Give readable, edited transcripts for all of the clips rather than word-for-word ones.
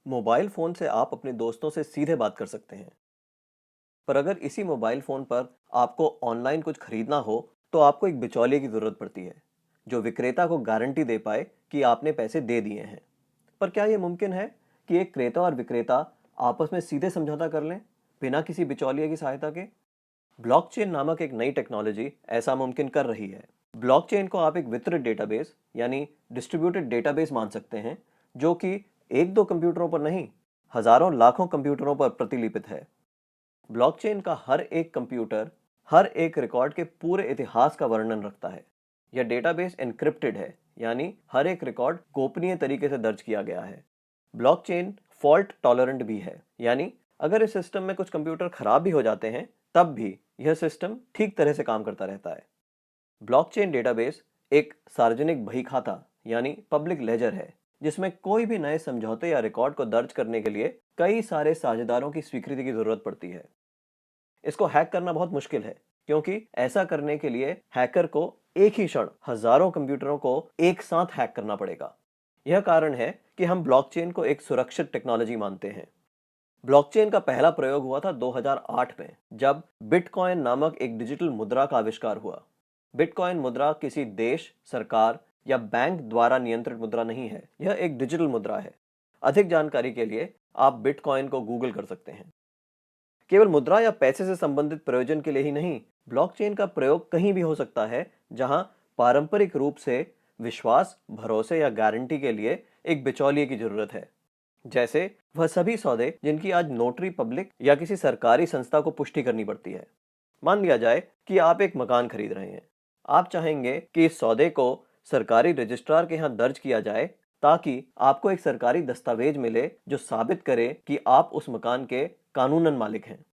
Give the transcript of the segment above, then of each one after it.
Mobile phone से आप अपने दोस्तों से सीधे बात कर सकते हैं, पर अगर इसी मोबाइल फ़ोन पर आपको ऑनलाइन कुछ खरीदना हो, तो आपको एक बिचौलिए की ज़रूरत पड़ती है, जो विक्रेता को गारंटी दे पाए कि आपने पैसे दे दिए हैं। पर क्या ये मुमकिन है कि एक क्रेता और विक्रेता आपस में सीधे समझौता कर लें, बिना किसी बिचौलिए की सहायता के? ब्लॉकचेन नामक एक नई टेक्नोलॉजी ऐसा मुमकिन कर रही है। ब्लॉकचेन को आप एक वितरित डेटाबेस यानी डिस्ट्रीब्यूटेड डेटाबेस मान सकते हैं, जो कि एक दो कंप्यूटरों पर नहीं, हजारों लाखों कंप्यूटरों पर प्रतिलिपित है। ब्लॉकचेन का हर एक कंप्यूटर हर एक रिकॉर्ड के पूरे इतिहास का वर्णन रखता है। यह डेटाबेस एन्क्रिप्टेड है, यानी हर एक रिकॉर्ड गोपनीय तरीके से दर्ज किया गया है। ब्लॉकचेन फॉल्ट टॉलरेंट भी है, यानी अगर इस सिस्टम में कुछ कंप्यूटर खराब भी हो जाते हैं, तब भी यह सिस्टम ठीक तरह से काम करता रहता है। ब्लॉकचेन डेटाबेस एक सार्वजनिक बही खाता यानी पब्लिक लेजर है, जिसमें कोई भी नए समझौते या रिकॉर्ड को दर्ज करने के लिए कई सारे साझेदारों की स्वीकृति की जरूरत पड़ती है। इसको हैक करना बहुत मुश्किल है, क्योंकि ऐसा करने के लिए हैकर को एक ही क्षण हजारों कंप्यूटरों को एक साथ हैक करना पड़ेगा। यह कारण है कि हम ब्लॉकचेन को एक सुरक्षित टेक्नोलॉजी मानते हैं। ब्लॉकचेन का पहला प्रयोग हुआ था 2008 में, जब बिटकॉइन नामक एक डिजिटल मुद्रा का आविष्कार हुआ। बिटकॉइन मुद्रा किसी देश, सरकार या बैंक द्वारा नियंत्रित मुद्रा नहीं है, यह एक डिजिटल मुद्रा है। अधिक जानकारी के लिए आप बिटकॉइन को गूगल कर सकते हैं। केवल मुद्रा या पैसे से संबंधित प्रयोजन के लिए ही नहीं, ब्लॉकचेन का प्रयोग कहीं भी हो सकता है जहां पारंपरिक रूप से विश्वास, भरोसे या गारंटी के लिए एक बिचौलिए की जरूरत है। जैसे वह सभी सौदे जिनकी आज नोटरी पब्लिक या किसी सरकारी संस्था को पुष्टि करनी पड़ती है। मान लिया जाए कि आप एक मकान खरीद रहे हैं। आप चाहेंगे कि इस सौदे को सरकारी रजिस्ट्रार के यहाँ दर्ज किया जाए, ताकि आपको एक सरकारी दस्तावेज मिले जो साबित करे कि आप उस मकान के कानूनन मालिक हैं।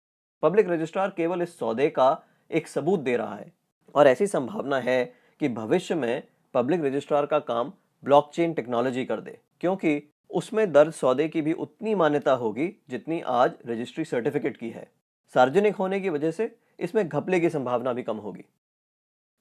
पब्लिक रजिस्ट्रार केवल इस सौदे का एक सबूत दे रहा है, और ऐसी संभावना है कि भविष्य में पब्लिक रजिस्ट्रार का काम ब्लॉकचेन टेक्नोलॉजी कर दे, क्योंकि उसमें दर्ज सौदे की भी उतनी मान्यता होगी जितनी आज रजिस्ट्री सर्टिफिकेट की है। सार्वजनिक होने की वजह से इसमें घपले की संभावना भी कम होगी।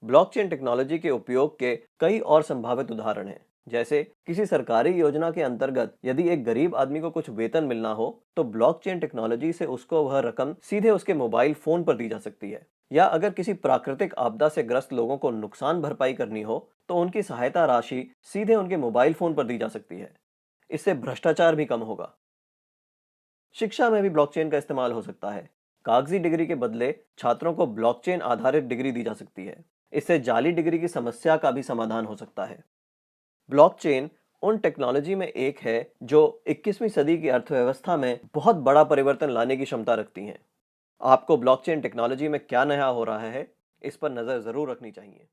ब्लॉकचेन टेक्नोलॉजी के उपयोग के कई और संभावित उदाहरण हैं। जैसे किसी सरकारी योजना के अंतर्गत यदि एक गरीब आदमी को कुछ वेतन मिलना हो, तो ब्लॉकचेन टेक्नोलॉजी से उसको वह रकम सीधे उसके मोबाइल फोन पर दी जा सकती है। या अगर किसी प्राकृतिक आपदा से ग्रस्त लोगों को नुकसान भरपाई करनी हो, तो उनकी सहायता राशि सीधे उनके मोबाइल फोन पर दी जा सकती है। इससे भ्रष्टाचार भी कम होगा। शिक्षा में भी ब्लॉकचेन का इस्तेमाल हो सकता है। कागजी डिग्री के बदले छात्रों को ब्लॉकचेन आधारित डिग्री दी जा सकती है। इससे जाली डिग्री की समस्या का भी समाधान हो सकता है। ब्लॉकचेन उन टेक्नोलॉजी में एक है जो 21वीं सदी की अर्थव्यवस्था में बहुत बड़ा परिवर्तन लाने की क्षमता रखती हैं। आपको ब्लॉकचेन टेक्नोलॉजी में क्या नया हो रहा है, इस पर नजर जरूर रखनी चाहिए।